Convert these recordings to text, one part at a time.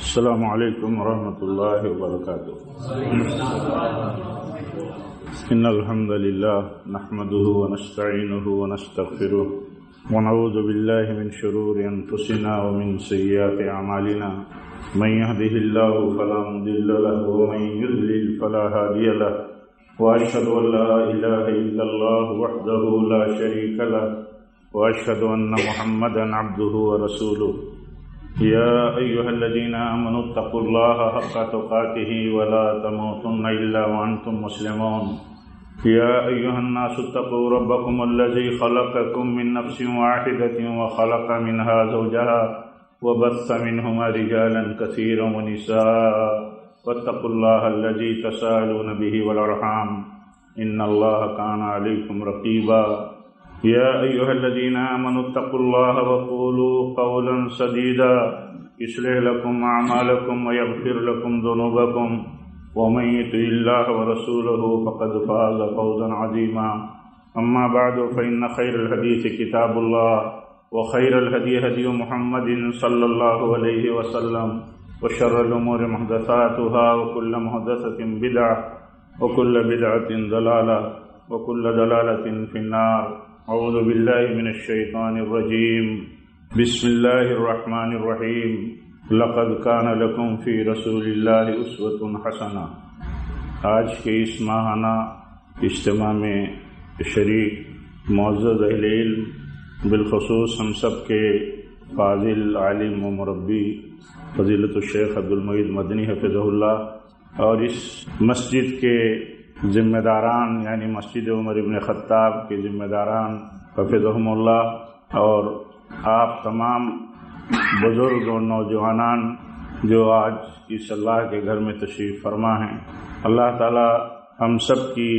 السلام علیکم ورحمۃ اللہ وبرکاتہ۔ ان الحمد للہ نحمده ونستعینه ونستغفره ونعوذ باللہ من شرور انفسنا ومن سیئات اعمالنا من يهده الله فلا مضل له ومن يضلل فلا هادي له واشهد ان لا اله الا الله وحده لا شريك له واشهد ان محمدا عبده ورسوله يا أيها الذين آمنوا اتقوا الله حق تقاته ولا تموتن إلا وأنتم مسلمون يا أيها الناس اتقوا ربكم الذي خلقكم من نفس واحدة وخلق منها زوجها وبث منهما رجالا كثيرا ونساء واتقوا الله الذي تساءلون به والأرحام إن الله كان عليكم رقيبا يا أيها الذين آمنوا اتقوا الله وقولوا قولا سديدا يصلح لكم أعمالكم ويغفر لكم ذنوبكم ومن يطع الله ورسوله فقد فاز فوزا عظيما أما بعد فإن خير الحديث كتاب الله وخير الهدي هدي محمد صلى الله عليه وسلم وشر الأمور محدثاتها وكل محدثة بدعة وكل بدعة ضلالة وكل ضلالة في النار۔ اعوذ باللہ من الشیطان الرجیم، بسم اللہ الرحمن الرحیم، لقد کان لکم فی رسول اللہ اسوۃ حسنہ۔ آج کے اس ماہانہ اجتماع میں شریک معزز اہل علم، بالخصوص ہم سب کے فاضل عالم و مربی فضیلت الشیخ عبدالمعید مدنی حفظہ اللہ، اور اس مسجد کے ذمہ داران یعنی مسجد عمر ابن خطاب کے ذمہ داران حفظہم اللہ، اور آپ تمام بزرگ اور نوجوانان جو آج اس اللہ کے گھر میں تشریف فرما ہیں، اللہ تعالی ہم سب کی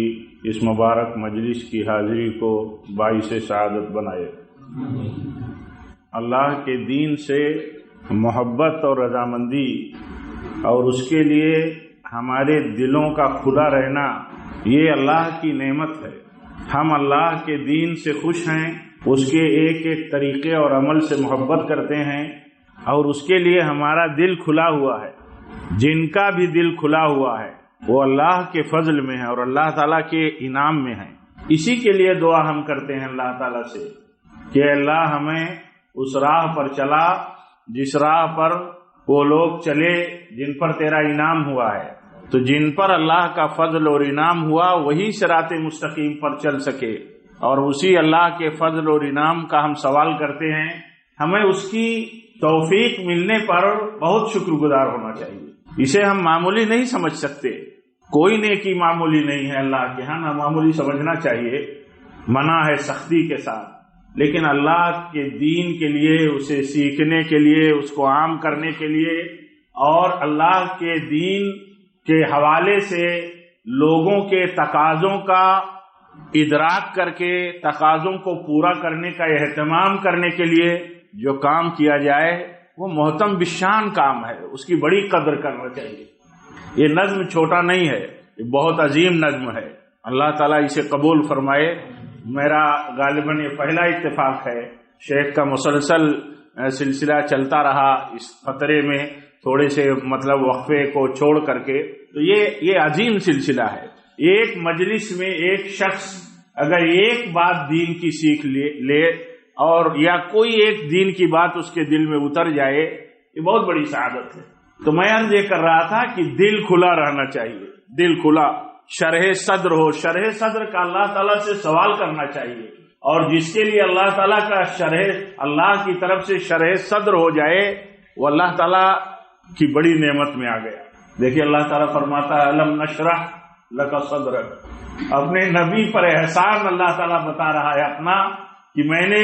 اس مبارک مجلس کی حاضری کو باعث سعادت بنائے۔ اللہ کے دین سے محبت اور رضامندی اور اس کے لیے ہمارے دلوں کا کھلا رہنا، یہ اللہ کی نعمت ہے۔ ہم اللہ کے دین سے خوش ہیں، اس کے ایک ایک طریقے اور عمل سے محبت کرتے ہیں، اور اس کے لیے ہمارا دل کھلا ہوا ہے۔ جن کا بھی دل کھلا ہوا ہے وہ اللہ کے فضل میں ہے اور اللہ تعالیٰ کے انعام میں ہے۔ اسی کے لیے دعا ہم کرتے ہیں اللہ تعالیٰ سے کہ اللہ ہمیں اس راہ پر چلا جس راہ پر وہ لوگ چلے جن پر تیرا انعام ہوا ہے، تو جن پر اللہ کا فضل اور انعام ہوا وہی صراط مستقیم پر چل سکے، اور اسی اللہ کے فضل اور انعام کا ہم سوال کرتے ہیں۔ ہمیں اس کی توفیق ملنے پر بہت شکر گزار ہونا چاہیے۔ اسے ہم معمولی نہیں سمجھ سکتے، کوئی نیکی معمولی نہیں ہے اللہ کے ہاں، نہ معمولی سمجھنا چاہیے، منع ہے سختی کے ساتھ، لیکن اللہ کے دین کے لیے، اسے سیکھنے کے لیے، اس کو عام کرنے کے لیے، اور اللہ کے دین کے حوالے سے لوگوں کے تقاضوں کا ادراک کر کے تقاضوں کو پورا کرنے کا اہتمام کرنے کے لیے جو کام کیا جائے وہ محترم بالشان کام ہے، اس کی بڑی قدر کرنا چاہیے۔ یہ نظم چھوٹا نہیں ہے، یہ بہت عظیم نظم ہے، اللہ تعالیٰ اسے قبول فرمائے۔ میرا غالباً یہ پہلا اتفاق ہے، شیخ کا مسلسل سلسلہ چلتا رہا اس خطرے میں، تھوڑے سے وقفے کو چھوڑ کر کے، تو یہ عظیم سلسلہ ہے۔ ایک مجلس میں ایک شخص اگر ایک بات دین کی سیکھ لے اور یا کوئی ایک دین کی بات اس کے دل میں اتر جائے، یہ بہت بڑی سعادت ہے۔ تو میں عرض یہ کر رہا تھا کہ دل کھلا رہنا چاہیے، دل کھلا، شرح صدر ہو، شرح صدر کا اللہ تعالیٰ سے سوال کرنا چاہیے، اور جس کے لیے اللہ تعالیٰ کا اللہ کی طرف سے شرح صدر ہو جائے وہ اللہ تعالیٰ کی بڑی نعمت میں آ گیا۔ دیکھیے اللہ تعالیٰ فرماتا ہے الم نشرح لک صدرک، اپنے نبی پر احسان اللہ تعالیٰ بتا رہا ہے اپنا کہ میں نے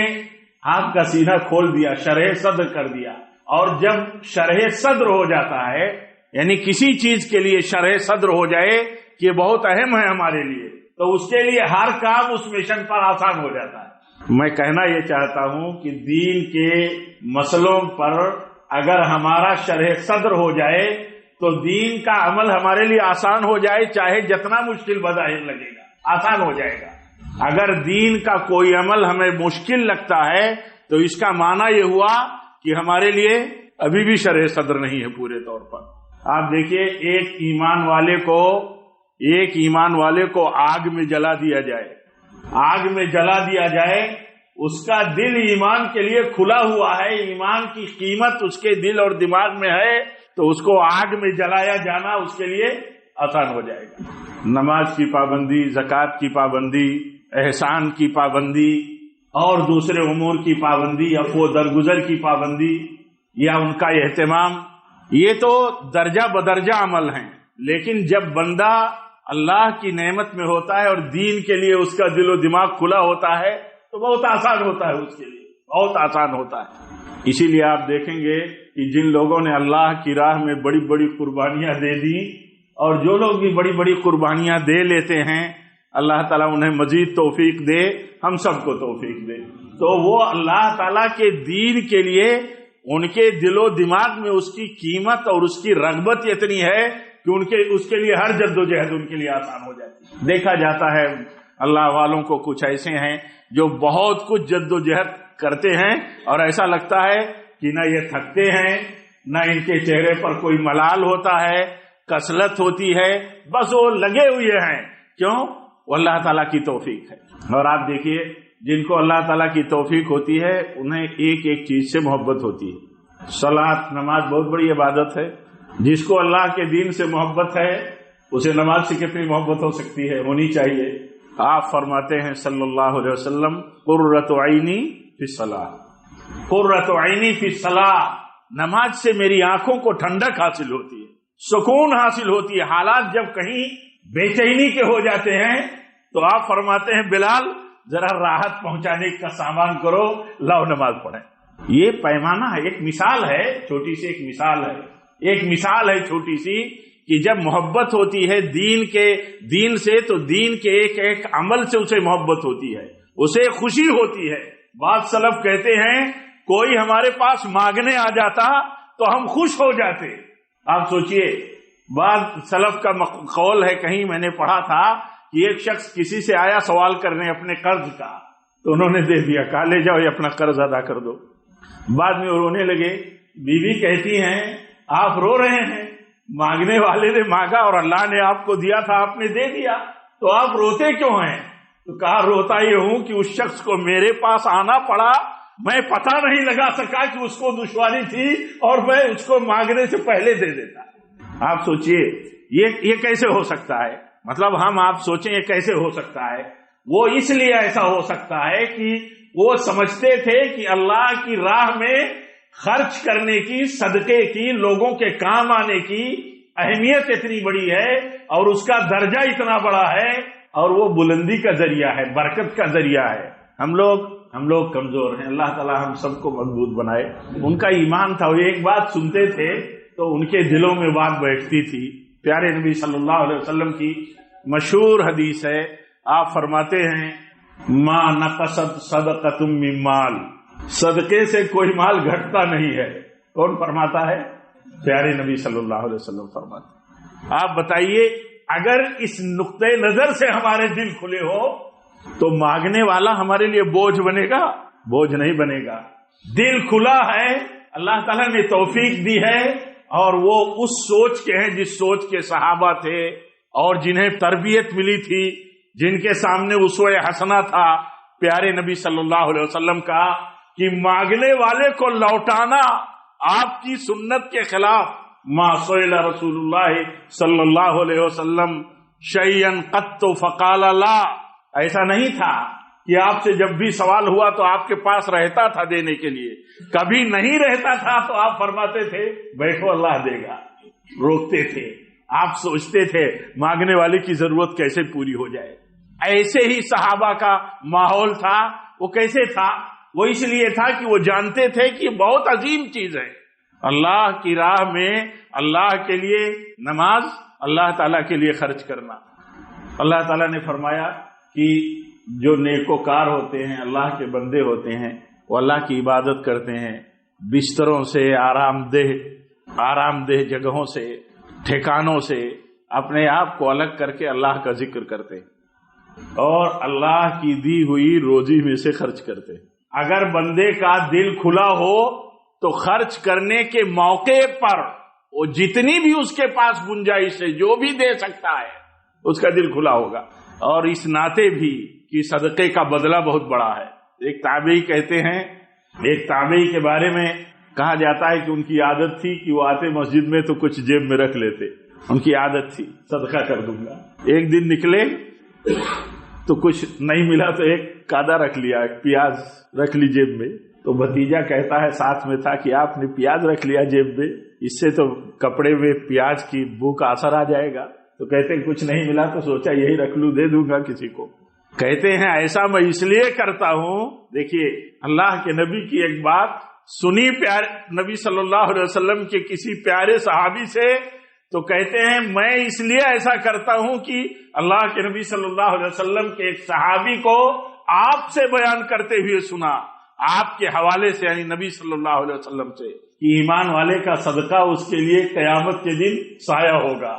آپ کا سینہ کھول دیا، شرح صدر کر دیا۔ اور جب شرح صدر ہو جاتا ہے یعنی کسی چیز کے لیے شرح صدر ہو جائے کہ بہت اہم ہے ہمارے لیے، تو اس کے لیے ہر کام اس مشن پر آسان ہو جاتا ہے۔ میں کہنا یہ چاہتا ہوں کہ دین کے مسئلوں پر اگر ہمارا شرح صدر ہو جائے تو دین کا عمل ہمارے لیے آسان ہو جائے، چاہے جتنا مشکل بظاہر لگے گا آسان ہو جائے گا۔ اگر دین کا کوئی عمل ہمیں مشکل لگتا ہے تو اس کا معنی یہ ہوا کہ ہمارے لیے ابھی بھی شرح صدر نہیں ہے پورے طور پر۔ آپ دیکھیے ایک ایمان والے کو آگ میں جلا دیا جائے، آگ میں جلا دیا جائے، اس کا دل ایمان کے لیے کھلا ہوا ہے، ایمان کی قیمت اس کے دل اور دماغ میں ہے، تو اس کو آگ میں جلایا جانا اس کے لیے آسان ہو جائے گا۔ نماز کی پابندی، زکوٰۃ کی پابندی، احسان کی پابندی اور دوسرے امور کی پابندی، عفو درگزر کی پابندی یا ان کا اہتمام، یہ تو درجہ بدرجہ عمل ہیں، لیکن جب بندہ اللہ کی نعمت میں ہوتا ہے اور دین کے لیے اس کا دل و دماغ کھلا ہوتا ہے تو بہت آسان ہوتا ہے، اس کے لیے بہت آسان ہوتا ہے۔ اسی لیے آپ دیکھیں گے کہ جن لوگوں نے اللہ کی راہ میں بڑی بڑی قربانیاں دے دی اور جو لوگ بھی بڑی بڑی قربانیاں دے لیتے ہیں، اللہ تعالیٰ انہیں مزید توفیق دے، ہم سب کو توفیق دے، تو وہ اللہ تعالیٰ کے دین کے لیے ان کے دل و دماغ میں اس کی قیمت اور اس کی رغبت اتنی ہے کہ اس کے لیے ہر جد و جہد ان کے لیے آسان ہو جاتی ہے۔ دیکھا جاتا ہے اللہ والوں کو کچھ ایسے ہیں جو بہت کچھ جد و جہد کرتے ہیں اور ایسا لگتا ہے کہ نہ یہ تھکتے ہیں، نہ ان کے چہرے پر کوئی ملال ہوتا ہے، کسلت ہوتی ہے، بس وہ لگے ہوئے ہیں۔ کیوں؟ وہ اللہ تعالیٰ کی توفیق ہے۔ اور آپ دیکھیے جن کو اللہ تعالیٰ کی توفیق ہوتی ہے انہیں ایک ایک چیز سے محبت ہوتی ہے۔ صلاۃ، نماز بہت بڑی عبادت ہے۔ جس کو اللہ کے دین سے محبت ہے اسے نماز سے کتنی محبت ہو سکتی ہے، ہونی چاہیے۔ آپ فرماتے ہیں صلی اللہ علیہ وسلم، قرۃ عینی فی الصلاۃ، قرۃ عینی فی الصلاۃ، نماز سے میری آنکھوں کو ٹھنڈک حاصل ہوتی ہے، سکون حاصل ہوتی ہے۔ حالات جب کہیں بے چینی کے ہو جاتے ہیں تو آپ فرماتے ہیں بلال ذرا راحت پہنچانے کا سامان کرو، لاؤ نماز پڑھیں۔ یہ پیمانہ ہے، ایک مثال ہے، چھوٹی سی ایک مثال ہے چھوٹی سی، کہ جب محبت ہوتی ہے دین سے تو دین کے ایک ایک عمل سے اسے محبت ہوتی ہے، اسے خوشی ہوتی ہے۔ بعض سلف کہتے ہیں کوئی ہمارے پاس مانگنے آ جاتا تو ہم خوش ہو جاتے۔ آپ سوچئے، بعض سلف کا قول ہے، کہیں میں نے پڑھا تھا کہ ایک شخص کسی سے آیا سوال کرنے اپنے قرض کا، تو انہوں نے دے دیا، کہا لے جاؤ یہ اپنا قرض ادا کر دو۔ بعد میں وہ رونے لگے، بیوی کہتی ہیں آپ رو رہے ہیں، مانگنے والے نے مانگا اور اللہ نے آپ کو دیا تھا، آپ نے دے دیا، تو آپ روتے کیوں ہیں؟ تو کہا روتا یہ ہوں کہ اس شخص کو میرے پاس آنا پڑا، میں پتہ نہیں لگا سکا کہ اس کو دشواری تھی اور میں اس کو مانگنے سے پہلے دے دیتا۔ آپ سوچئے یہ کیسے ہو سکتا ہے؟ مطلب آپ سوچیں یہ کیسے ہو سکتا ہے؟ وہ اس لیے ایسا ہو سکتا ہے کہ وہ سمجھتے تھے کہ اللہ کی راہ میں خرچ کرنے کی، صدقے کی، لوگوں کے کام آنے کی اہمیت اتنی بڑی ہے اور اس کا درجہ اتنا بڑا ہے اور وہ بلندی کا ذریعہ ہے، برکت کا ذریعہ ہے۔ ہم لوگ کمزور ہیں، اللہ تعالی ہم سب کو مضبوط بنائے۔ ان کا ایمان تھا، وہ ایک بات سنتے تھے تو ان کے دلوں میں بات بیٹھتی تھی۔ پیارے نبی صلی اللہ علیہ وسلم کی مشہور حدیث ہے، آپ فرماتے ہیں ما نقصت صدقۃ من مال، صدقے سے کوئی مال گھٹتا نہیں ہے۔ کون فرماتا ہے؟ پیارے نبی صلی اللہ علیہ وسلم فرماتے ہیں۔ آپ بتائیے اگر اس نقطۂ نظر سے ہمارے دل کھلے ہو تو مانگنے والا ہمارے لیے بوجھ بنے گا؟ بوجھ نہیں بنے گا۔ دل کھلا ہے، اللہ تعالیٰ نے توفیق دی ہے اور وہ اس سوچ کے ہیں جس سوچ کے صحابہ تھے اور جنہیں تربیت ملی تھی، جن کے سامنے اسوہ حسنہ تھا پیارے نبی صلی اللہ علیہ وسلم کا، کہ مانگنے والے کو لوٹانا آپ کی سنت کے خلاف۔ ما سئل رسول اللہ صلی اللہ علیہ وسلم شیئا قط فقال لا، ایسا نہیں تھا کہ آپ سے جب بھی سوال ہوا تو آپ کے پاس رہتا تھا دینے کے لیے، کبھی نہیں رہتا تھا تو آپ فرماتے تھے بیٹھو اللہ دے گا، روکتے تھے۔ آپ سوچتے تھے مانگنے والے کی ضرورت کیسے پوری ہو جائے۔ ایسے ہی صحابہ کا ماحول تھا۔ وہ کیسے تھا؟ وہ اس لیے تھا کہ وہ جانتے تھے کہ بہت عظیم چیز ہے اللہ کی راہ میں، اللہ کے لیے نماز، اللہ تعالیٰ کے لیے خرچ کرنا۔ اللہ تعالیٰ نے فرمایا کہ جو نیکوکار ہوتے ہیں، اللہ کے بندے ہوتے ہیں، وہ اللہ کی عبادت کرتے ہیں، بستروں سے، آرام دہ جگہوں سے، ٹھکانوں سے اپنے آپ کو الگ کر کے اللہ کا ذکر کرتے ہیں اور اللہ کی دی ہوئی روزی میں سے خرچ کرتے ہیں۔ اگر بندے کا دل کھلا ہو تو خرچ کرنے کے موقع پر وہ جتنی بھی اس کے پاس گنجائش ہے جو بھی دے سکتا ہے اس کا دل کھلا ہوگا. اور اس ناطے بھی کہ صدقے کا بدلہ بہت بڑا ہے. ایک تابعی کہتے ہیں، ایک تابعی کے بارے میں کہا جاتا ہے کہ ان کی عادت تھی کہ وہ آتے مسجد میں تو کچھ جیب میں رکھ لیتے. ان کی عادت تھی صدقہ کر دوں گا. ایک دن نکلے تو کچھ نہیں ملا تو ایک کادا رکھ لیا، ایک پیاز رکھ لی جیب میں. تو بھتیجا کہتا ہے ساتھ میں تھا کہ آپ نے پیاز رکھ لیا جیب میں، اس سے تو کپڑے میں پیاز کی بو کا اثر آ جائے گا. تو کہتے ہیں کچھ نہیں ملا تو سوچا یہی رکھ لوں، دے دوں گا کسی کو. کہتے ہیں ایسا میں اس لیے کرتا ہوں، دیکھیے اللہ کے نبی کی ایک بات سنی پیارے نبی صلی اللہ علیہ وسلم کے کسی پیارے صحابی سے، تو کہتے ہیں میں اس لیے ایسا کرتا ہوں کہ اللہ کے نبی صلی اللہ علیہ وسلم کے ایک صحابی کو آپ سے بیان کرتے ہوئے سنا، آپ کے حوالے سے، یعنی نبی صلی اللہ علیہ وسلم سے، کہ ایمان والے کا صدقہ اس کے لیے قیامت کے دن سایہ ہوگا.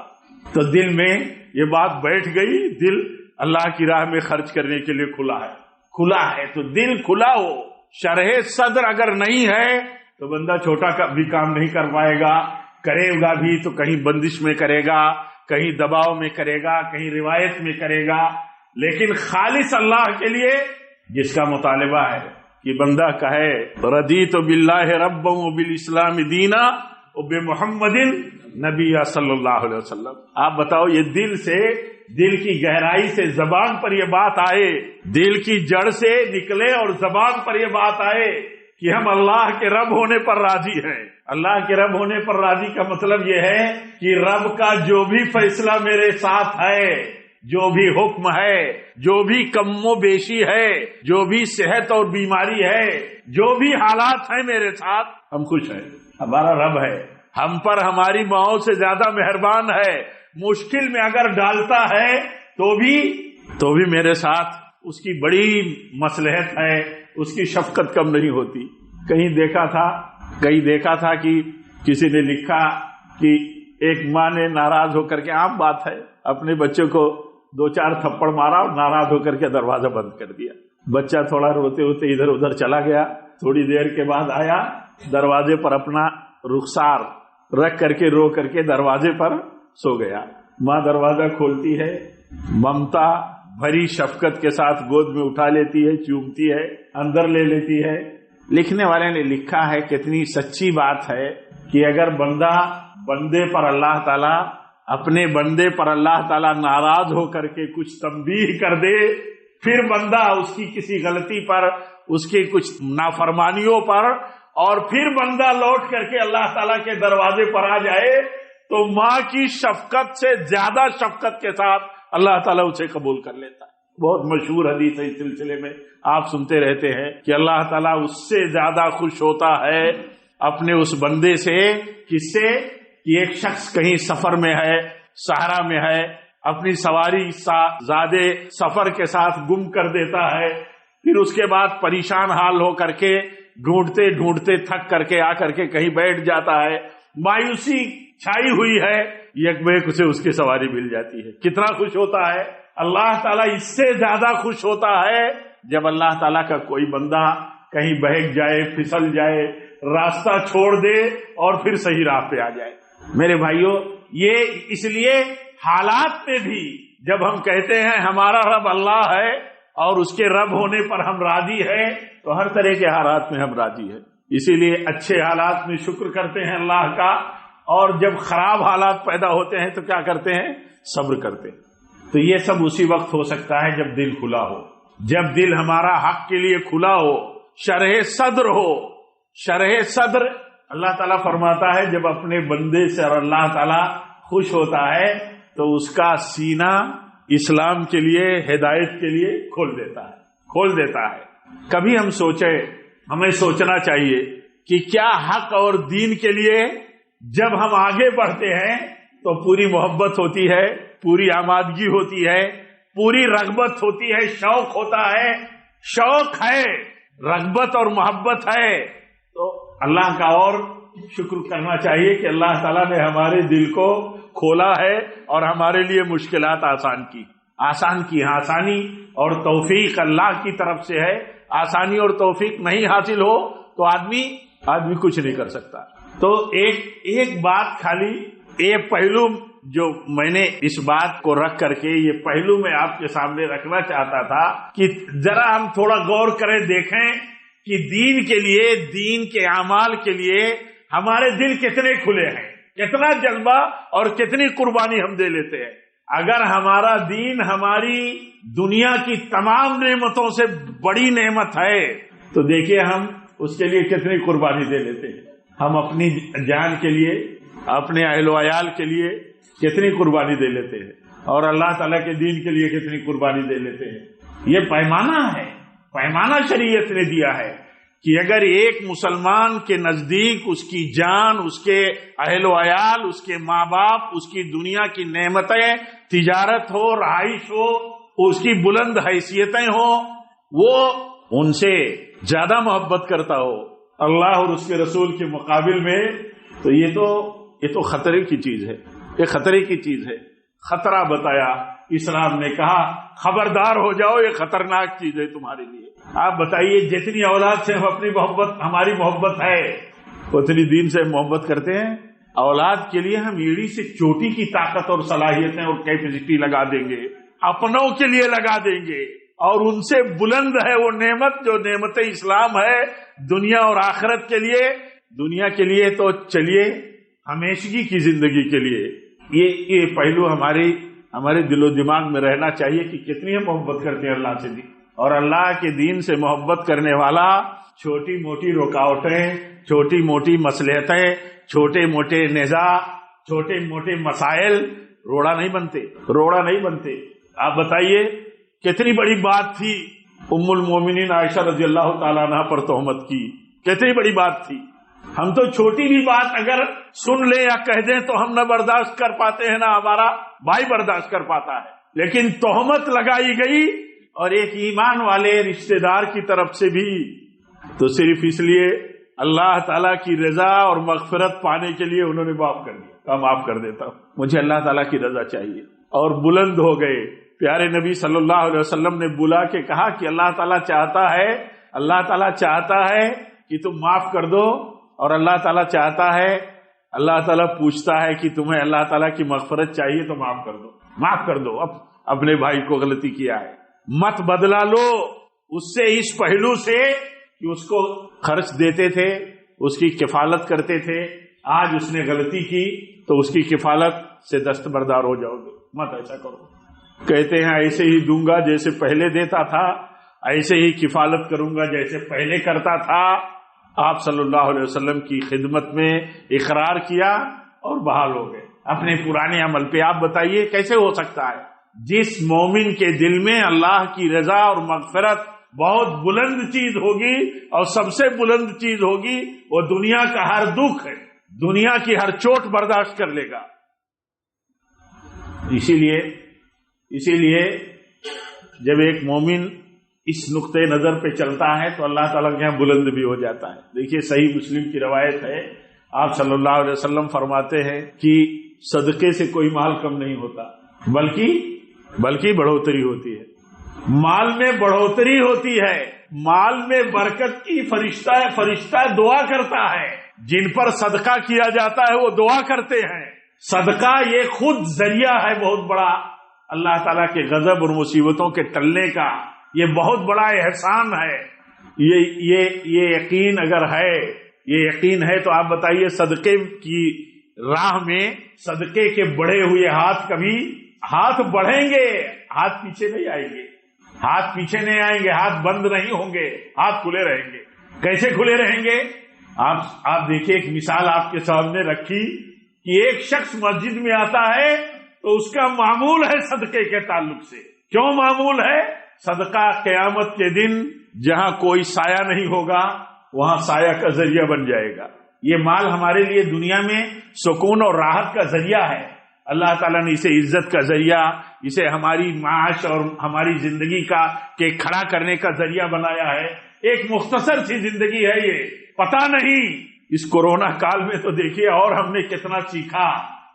تو دل میں یہ بات بیٹھ گئی، دل اللہ کی راہ میں خرچ کرنے کے لیے کھلا ہے. تو دل کھلا ہو، شرح صدر اگر نہیں ہے تو بندہ چھوٹا بھی کام نہیں کر پائے گا. کرے گا بھی تو کہیں بندش میں کرے گا، کہیں دباؤ میں کرے گا، کہیں روایت میں کرے گا. لیکن خالص اللہ کے لیے جس کا مطالبہ ہے کہ بندہ کہے رضیت باللہ ربا وبالاسلام دینا وبمحمد نبی صلی اللہ علیہ وسلم. آپ بتاؤ یہ دل سے، دل کی گہرائی سے زبان پر یہ بات آئے، دل کی جڑ سے نکلے اور زبان پر یہ بات آئے کہ ہم اللہ کے رب ہونے پر راضی ہیں. اللہ کے رب ہونے پر راضی کا مطلب یہ ہے کہ رب کا جو بھی فیصلہ میرے ساتھ ہے، جو بھی حکم ہے، جو بھی کم و بیشی ہے، جو بھی صحت اور بیماری ہے، جو بھی حالات ہیں میرے ساتھ، ہم خوش ہیں. ہمارا رب ہے، ہم پر ہماری ماؤں سے زیادہ مہربان ہے. مشکل میں اگر ڈالتا ہے تو بھی میرے ساتھ اس کی بڑی مصلحت ہے، اس کی شفقت کم نہیں ہوتی. کہیں دیکھا تھا کہ کسی نے لکھا کہ ایک ماں نے ناراض ہو کر کے، عام بات ہے، اپنے بچے کو 2-4 تھپڑ مارا اور ناراض ہو کر کے دروازہ بند کر دیا. بچہ تھوڑا روتے ہوتے ادھر ادھر چلا گیا. تھوڑی دیر کے بعد آیا، دروازے پر اپنا رخسار رکھ کر کے رو کر کے دروازے پر سو گیا. ماں دروازہ کھولتی ہے، ممتا بھری شفقت کے ساتھ گود میں اٹھا لیتی ہے، چومتی ہے، اندر لے لیتی ہے. لکھنے والے نے لکھا ہے کتنی سچی بات ہے کہ اگر بندے پر اللہ تعالیٰ، اپنے بندے پر اللہ تعالیٰ ناراض ہو کر کے کچھ تنبیہ کر دے، پھر بندہ اس کی کسی غلطی پر، اس کے کچھ نافرمانیوں پر، اور پھر بندہ لوٹ کر کے اللہ تعالیٰ کے دروازے پر آ جائے، تو ماں کی شفقت سے زیادہ شفقت کے ساتھ اللہ تعالیٰ اسے قبول کر لیتا ہے. بہت مشہور حدیث ہے اس سلسلے میں، آپ سنتے رہتے ہیں کہ اللہ تعالیٰ اس سے زیادہ خوش ہوتا ہے اپنے اس بندے سے، کس سے؟ کہ ایک شخص کہیں سفر میں ہے، صحرا میں ہے، اپنی سواری زیادہ سفر کے ساتھ گم کر دیتا ہے، پھر اس کے بعد پریشان حال ہو کر کے ڈھونڈتے ڈھونڈتے تھک کر کے آ کر کے کہیں بیٹھ جاتا ہے، مایوسی چھائی ہوئی ہے، یک بیک اسے اس کی سواری مل جاتی ہے. کتنا خوش ہوتا ہے. اللہ تعالیٰ اس سے زیادہ خوش ہوتا ہے جب اللہ تعالیٰ کا کوئی بندہ کہیں بہک جائے، پھسل جائے، راستہ چھوڑ دے اور پھر صحیح راہ پہ آ جائے. میرے بھائیوں، یہ اس لیے حالات میں بھی جب ہم کہتے ہیں ہمارا رب اللہ ہے اور اس کے رب ہونے پر ہم راضی ہیں، تو ہر طرح کے حالات میں ہم راضی ہیں. اسی لیے اچھے حالات میں شکر کرتے ہیں اللہ کا، اور جب خراب حالات پیدا ہوتے ہیں تو کیا کرتے ہیں؟ صبر کرتے ہیں. تو یہ سب اسی وقت ہو سکتا ہے جب دل کھلا ہو، جب دل ہمارا حق کے لیے کھلا ہو، شرح صدر ہو. شرح صدر اللہ تعالیٰ فرماتا ہے جب اپنے بندے سے اللہ تعالیٰ خوش ہوتا ہے تو اس کا سینہ اسلام کے لیے، ہدایت کے لیے کھول دیتا ہے. کبھی ہم سوچیں، ہمیں سوچنا چاہیے کہ کیا حق اور دین کے لیے جب ہم آگے بڑھتے ہیں تو پوری محبت ہوتی ہے، پوری آمادگی ہوتی ہے، پوری رغبت ہوتی ہے، شوق ہوتا ہے، شوق ہے، رغبت اور محبت ہے، تو اللہ کا اور شکر کرنا چاہیے کہ اللہ تعالیٰ نے ہمارے دل کو کھولا ہے اور ہمارے لیے مشکلات آسان کی. آسانی اور توفیق اللہ کی طرف سے ہے. آسانی اور توفیق نہیں حاصل ہو تو آدمی آدمی کچھ نہیں کر سکتا. تو ایک بات خالی ایک پہلو جو میں نے اس بات کو رکھ کر کے یہ پہلو میں آپ کے سامنے رکھنا چاہتا تھا کہ ذرا ہم تھوڑا غور کریں، دیکھیں کہ دین کے لیے، دین کے اعمال کے لیے ہمارے دل کتنے کھلے ہیں، کتنا جذبہ اور کتنی قربانی ہم دے لیتے ہیں. اگر ہمارا دین ہماری دنیا کی تمام نعمتوں سے بڑی نعمت ہے تو دیکھیے ہم اس کے لیے کتنی قربانی دے لیتے ہیں. ہم اپنی جان کے لیے، اپنے اہل و عیال کے لیے کتنی قربانی دے لیتے ہیں، اور اللہ تعالیٰ کے دین کے لیے کتنی قربانی دے لیتے ہیں. یہ پیمانہ ہے، پیمانہ شریعت نے دیا ہے کہ اگر ایک مسلمان کے نزدیک اس کی جان، اس کے اہل و عیال، اس کے ماں باپ، اس کی دنیا کی نعمتیں، تجارت ہو، رہائش ہو، اس کی بلند حیثیتیں ہوں، وہ ان سے زیادہ محبت کرتا ہو اللہ اور اس کے رسول کے مقابل میں، تو یہ تو خطرے کی چیز ہے، یہ خطرے کی چیز ہے. خطرہ بتایا اسلام نے، کہا خبردار ہو جاؤ، یہ خطرناک چیز ہے تمہارے لیے. آپ بتائیے جتنی اولاد سے ہماری محبت ہے اتنی دین سے محبت کرتے ہیں. اولاد کے لیے ہم ایڑی سے چوٹی کی طاقت اور صلاحیتیں اور کیپیسٹی لگا دیں گے، اپنوں کے لیے لگا دیں گے، اور ان سے بلند ہے وہ نعمت جو نعمت اسلام ہے دنیا اور آخرت کے لیے. دنیا کے لیے تو چلیے، ہمیشگی کی زندگی کے لیے یہ پہلو ہمارے دل و دماغ میں رہنا چاہیے کہ کتنی ہم محبت کرتے ہیں اللہ سے. اور اللہ کے دین سے محبت کرنے والا چھوٹی موٹی رکاوٹیں، چھوٹی موٹی مصلحتیں، چھوٹے موٹے نزاع، چھوٹے موٹے مسائل روڑا نہیں بنتے. آپ بتائیے کتنی بڑی بات تھی ام المومنین عائشہ رضی اللہ تعالیٰ عنہ پر تہمت کی، کتنی بڑی بات تھی. ہم تو چھوٹی بھی بات اگر سن لیں یا کہہ دیں تو ہم نہ برداشت کر پاتے ہیں، نہ ہمارا بھائی برداشت کر پاتا ہے. لیکن تہمت لگائی گئی اور ایک ایمان والے رشتہ دار کی طرف سے بھی، تو صرف اس لیے اللہ تعالیٰ کی رضا اور مغفرت پانے کے لیے انہوں نے معاف کر دیا. معاف کر دیتا ہوں، مجھے اللہ تعالیٰ کی رضا چاہیے. اور بلند ہو گئے. پیارے نبی صلی اللہ علیہ وسلم نے بلا کے کہا کہ اللہ تعالیٰ چاہتا ہے کہ تم معاف کر دو، اور اللہ تعالیٰ پوچھتا ہے کہ تمہیں اللہ تعالیٰ کی مغفرت چاہیے تو معاف کر دو. اب اپنے بھائی کو غلطی کیا ہے، مت بدلا لو اس سے، اس پہلو سے کہ اس کو خرچ دیتے تھے، اس کی کفالت کرتے تھے. آج اس نے غلطی کی تو اس کی کفالت سے دستبردار ہو جاؤ گے، مت ایسا کرو. کہتے ہیں ایسے ہی دوں گا جیسے پہلے دیتا تھا، ایسے ہی کفالت کروں گا جیسے پہلے کرتا تھا. آپ صلی اللہ علیہ وسلم کی خدمت میں اقرار کیا اور بحال ہو گئے اپنے پرانے عمل پہ. آپ بتائیے کیسے ہو سکتا ہے؟ جس مومن کے دل میں اللہ کی رضا اور مغفرت بہت بلند چیز ہوگی اور سب سے بلند چیز ہوگی، وہ دنیا کا ہر دکھ ہے، دنیا کی ہر چوٹ برداشت کر لے گا. اسی لیے جب ایک مومن اس نقطۂ نظر پہ چلتا ہے تو اللہ تعالیٰ کے یہاں بلند بھی ہو جاتا ہے. دیکھیے صحیح مسلم کی روایت ہے، آپ صلی اللہ علیہ وسلم فرماتے ہیں کہ صدقے سے کوئی مال کم نہیں ہوتا، بلکہ بڑھوتری ہوتی ہے. مال میں بڑھوتری ہوتی ہے، مال میں برکت کی فرشتہ دعا کرتا ہے. جن پر صدقہ کیا جاتا ہے وہ دعا کرتے ہیں. صدقہ یہ خود ذریعہ ہے بہت بڑا اللہ تعالیٰ کے غضب اور مصیبتوں کے ٹلنے کا. یہ بہت بڑا احسان ہے. یہ یقین اگر ہے، یہ یقین ہے تو آپ بتائیے صدقے کی راہ میں صدقے کے بڑھے ہوئے ہاتھ کبھی ہاتھ بڑھیں گے، ہاتھ پیچھے نہیں آئیں گے، ہاتھ بند نہیں ہوں گے، ہاتھ کھلے رہیں گے. کیسے کھلے رہیں گے؟ آپ دیکھیے ایک مثال آپ کے سامنے رکھی کہ ایک شخص مسجد میں آتا ہے تو اس کا معمول ہے صدقے کے تعلق سے. کیوں معمول ہے؟ صدقہ قیامت کے دن جہاں کوئی سایہ نہیں ہوگا وہاں سایہ کا ذریعہ بن جائے گا. یہ مال ہمارے لیے دنیا میں سکون اور راحت کا ذریعہ ہے. اللہ تعالیٰ نے اسے عزت کا ذریعہ، اسے ہماری معاش اور ہماری زندگی کے کھڑا کرنے کا ذریعہ بنایا ہے. ایک مختصر سی زندگی ہے یہ، پتہ نہیں اس کورونا کال میں تو دیکھیے اور ہم نے کتنا سیکھا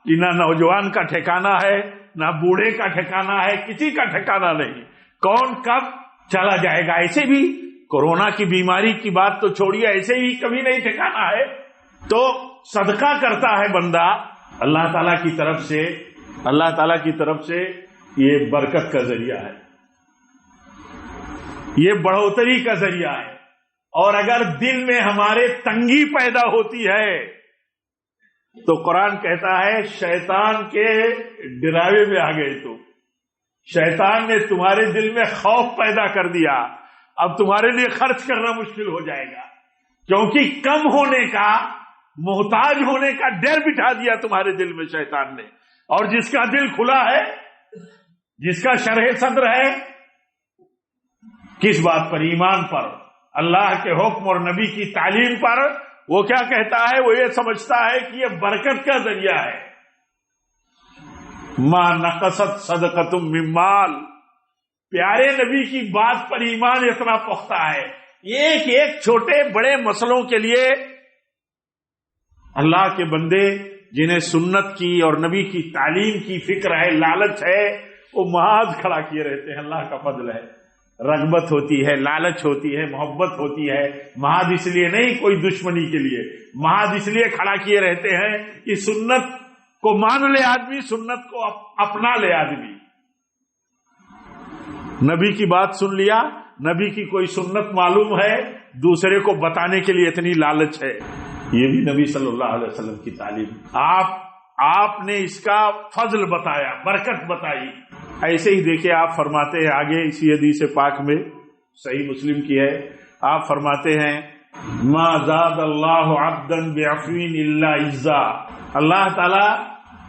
کہ نہ نوجوان کا ٹھکانہ ہے، نہ بوڑھے کا ٹھکانہ ہے، کسی کا ٹھکانہ نہیں. کون کب چلا جائے گا. ایسے بھی کورونا کی بیماری کی بات تو چھوڑیے، ایسے ہی کبھی نہیں ٹھکانا ہے تو صدقہ کرتا ہے بندہ، اللہ تعالیٰ کی طرف سے یہ برکت کا ذریعہ ہے، یہ بڑھوتری کا ذریعہ ہے۔ اور اگر دل میں ہمارے تنگی پیدا ہوتی ہے تو قرآن کہتا ہے شیطان کے ڈراوے میں آ گئے، تو شیطان نے تمہارے دل میں خوف پیدا کر دیا، اب تمہارے لیے خرچ کرنا مشکل ہو جائے گا، کیونکہ کم ہونے کا، محتاج ہونے کا ڈر بٹھا دیا تمہارے دل میں شیطان نے۔ اور جس کا دل کھلا ہے، جس کا شرح صدر ہے، کس بات پر؟ ایمان پر، اللہ کے حکم اور نبی کی تعلیم پر، وہ کیا کہتا ہے؟ وہ یہ سمجھتا ہے کہ یہ برکت کا ذریعہ ہے۔ ما نقصت صدقۃ من مال، پیارے نبی کی بات پر ایمان اتنا پختہ ہے، ایک ایک چھوٹے بڑے مسئلوں کے لیے اللہ کے بندے جنہیں سنت کی اور نبی کی تعلیم کی فکر ہے، لالچ ہے، وہ محاذ کھڑا کیے رہتے ہیں۔ اللہ کا فضل ہے، رغبت ہوتی ہے، لالچ ہوتی ہے، محبت ہوتی ہے، محاذ اس لیے نہیں کوئی دشمنی کے لیے، محاذ اس لیے کھڑا کیے رہتے ہیں کہ سنت کو مان لے آدمی، سنت کو اپنا لے آدمی۔ نبی کی بات سن لیا، نبی کی کوئی سنت معلوم ہے، دوسرے کو بتانے کے لیے اتنی لالچ ہے۔ یہ بھی نبی صلی اللہ علیہ وسلم کی تعلیم، آپ نے اس کا فضل بتایا، برکت بتائی۔ ایسے ہی دیکھیں، آپ فرماتے ہیں آگے اسی حدیث پاک میں، صحیح مسلم کی ہے، آپ فرماتے ہیں ما زاد اللہ عبدا بعفو الا عزا، اللہ تعالی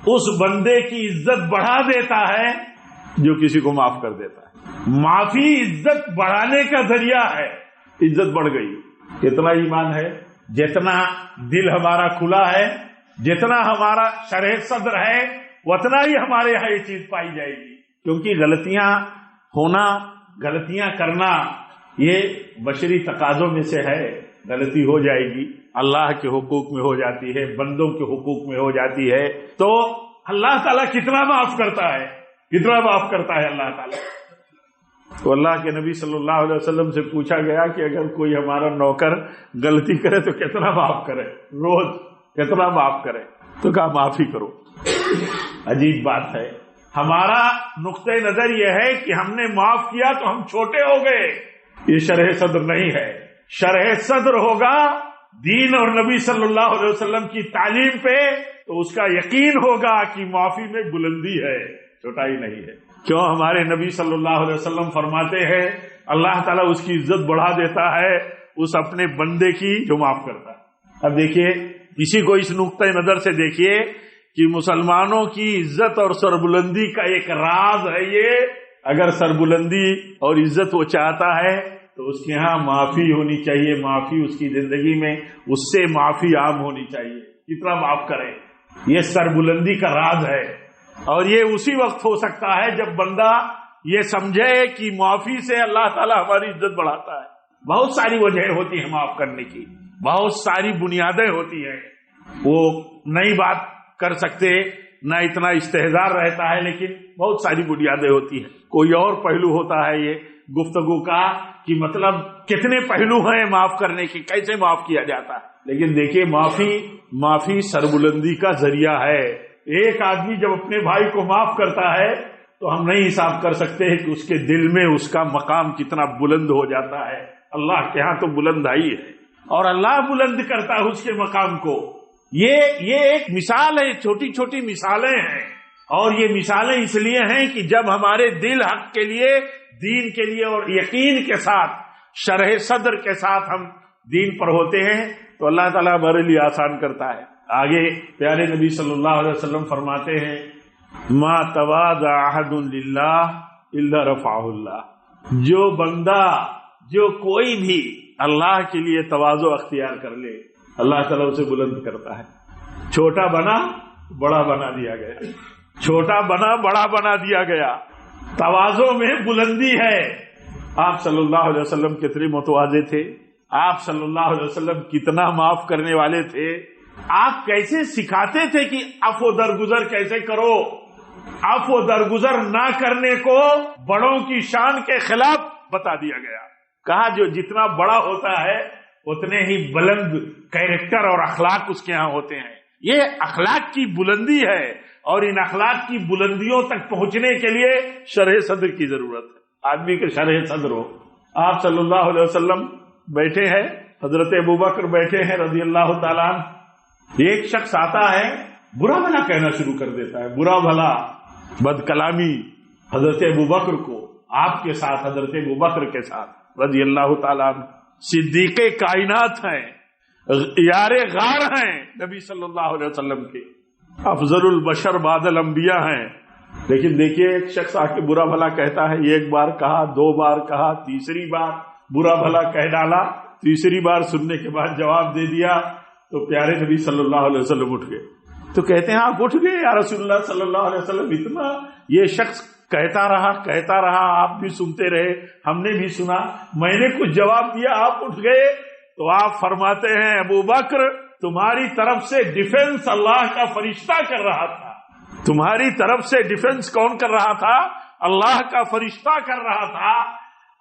اس بندے کی عزت بڑھا دیتا ہے جو کسی کو معاف کر دیتا ہے۔ معافی عزت بڑھانے کا ذریعہ ہے، عزت بڑھ گئی۔ اتنا ایمان ہے، جتنا دل ہمارا کھلا ہے، جتنا ہمارا شرح صدر ہے، اتنا ہی ہمارے یہاں یہ چیز پائی جائے گی، کیونکہ غلطیاں ہونا، غلطیاں کرنا یہ بشری تقاضوں میں سے ہے۔ غلطی ہو جائے گی، اللہ کے حقوق میں ہو جاتی ہے، بندوں کے حقوق میں ہو جاتی ہے، تو اللہ تعالیٰ کتنا معاف کرتا ہے، کتنا معاف کرتا ہے اللہ تعالیٰ۔ تو اللہ کے نبی صلی اللہ علیہ وسلم سے پوچھا گیا کہ اگر کوئی ہمارا نوکر غلطی کرے تو کتنا معاف کرے، روز کتنا معاف کرے؟ تو کہا معاف ہی کرو۔ عجیب بات ہے، ہمارا نقطۂ نظر یہ ہے کہ ہم نے معاف کیا تو ہم چھوٹے ہو گئے، یہ شرح صدر نہیں ہے۔ شرح صدر ہوگا دین اور نبی صلی اللہ علیہ وسلم کی تعلیم پہ، تو اس کا یقین ہوگا کہ معافی میں بلندی ہے، چھوٹائی نہیں ہے۔ کیوں؟ ہمارے نبی صلی اللہ علیہ وسلم فرماتے ہیں اللہ تعالیٰ اس کی عزت بڑھا دیتا ہے اس اپنے بندے کی جو معاف کرتا ہے۔ اب دیکھیے، کسی کو اس نقطۂ نظر سے دیکھیے کہ مسلمانوں کی عزت اور سربلندی کا ایک راز ہے یہ، اگر سربلندی اور عزت وہ چاہتا ہے تو اس کے ہاں معافی ہونی چاہیے، معافی اس کی زندگی میں اس سے معافی عام ہونی چاہیے، کتنا معاف کرے، یہ سربلندی کا راز ہے۔ اور یہ اسی وقت ہو سکتا ہے جب بندہ یہ سمجھے کہ معافی سے اللہ تعالیٰ ہماری عزت بڑھاتا ہے۔ بہت ساری وجہ ہوتی ہیں معاف کرنے کی، بہت ساری بنیادیں ہوتی ہیں، وہ نئی بات کر سکتے، نہ اتنا استحضار رہتا ہے، لیکن بہت ساری بنیادیں ہوتی ہیں۔ کوئی اور پہلو ہوتا ہے یہ گفتگو کا کہ مطلب کتنے پہلو ہیں معاف کرنے کے، کیسے معاف کیا جاتا ہے۔ لیکن دیکھیے، معافی سربلندی کا ذریعہ ہے۔ ایک آدمی جب اپنے بھائی کو معاف کرتا ہے تو ہم نہیں حساب کر سکتے کہ اس کے دل میں اس کا مقام کتنا بلند ہو جاتا ہے۔ اللہ کے ہاں تو بلند ہی ہے، اور اللہ بلند کرتا ہے اس کے مقام کو۔ یہ ایک مثال ہے، چھوٹی چھوٹی مثالیں ہیں، اور یہ مثالیں اس لیے ہیں کہ جب ہمارے دل حق کے لیے، دین کے لیے اور یقین کے ساتھ، شرح صدر کے ساتھ ہم دین پر ہوتے ہیں تو اللہ تعالیٰ ہمارے لیے آسان کرتا ہے۔ آگے پیارے نبی صلی اللہ علیہ وسلم فرماتے ہیں ما تواضع احد للہ الا رفعہ اللہ، جو بندہ، جو کوئی بھی اللہ کے لیے تواضع اختیار کر لے، اللہ تعالیٰ اسے بلند کرتا ہے۔ چھوٹا بنا بڑا بنا دیا گیا، چھوٹا بنا بڑا بنا دیا گیا، تواضع میں بلندی ہے۔ آپ صلی اللہ علیہ وسلم کتنے متواضع تھے، آپ صلی اللہ علیہ وسلم کتنا معاف کرنے والے تھے، آپ کیسے سکھاتے تھے کہ عفو درگزر کیسے کرو۔ عفو درگزر نہ کرنے کو بڑوں کی شان کے خلاف بتا دیا گیا۔ کہا جو جتنا بڑا ہوتا ہے اتنے ہی بلند کیریکٹر اور اخلاق اس کے ہاں ہوتے ہیں. یہ اخلاق کی بلندی ہے اور ان اخلاق کی بلندیوں تک پہنچنے کے لیے شرح صدر کی ضرورت ہے. آدمی کے شرح صدر ہو. آپ صلی اللہ علیہ وسلم بیٹھے ہیں, حضرت ابوبکر بیٹھے ہیں رضی اللہ تعالیٰ عنہ. ایک شخص آتا ہے برا بھلا کہنا شروع کر دیتا ہے, برا بھلا بد کلامی حضرت ابوبکر کو, آپ کے ساتھ حضرت ابوبکر کے ساتھ رضی اللہ تعالیٰ عنہ. صدیق کائنات ہیں, یار غار ہیں نبی صلی اللہ علیہ وسلم کے, افضل البشر بعد الانبیاء ہیں. لیکن دیکھیے ایک شخص آ کے برا بھلا کہتا ہے, ایک بار کہا, دو بار کہا, تیسری بار برا بھلا کہہ ڈالا, تیسری بار سننے کے بعد جواب دے دیا تو پیارے نبی صلی اللہ علیہ وسلم اٹھ گئے. تو کہتے ہیں آپ اٹھ گئے یا رسول اللہ صلی اللہ علیہ وسلم؟ اتنا یہ شخص کہتا رہا, آپ بھی سنتے رہے, ہم نے بھی سنا, میں نے کچھ جواب دیا, آپ اٹھ گئے. تو آپ فرماتے ہیں ابو بکر تمہاری طرف سے ڈیفنس اللہ کا فرشتہ کر رہا تھا. تمہاری طرف سے ڈیفنس کون کر رہا تھا؟ اللہ کا فرشتہ کر رہا تھا.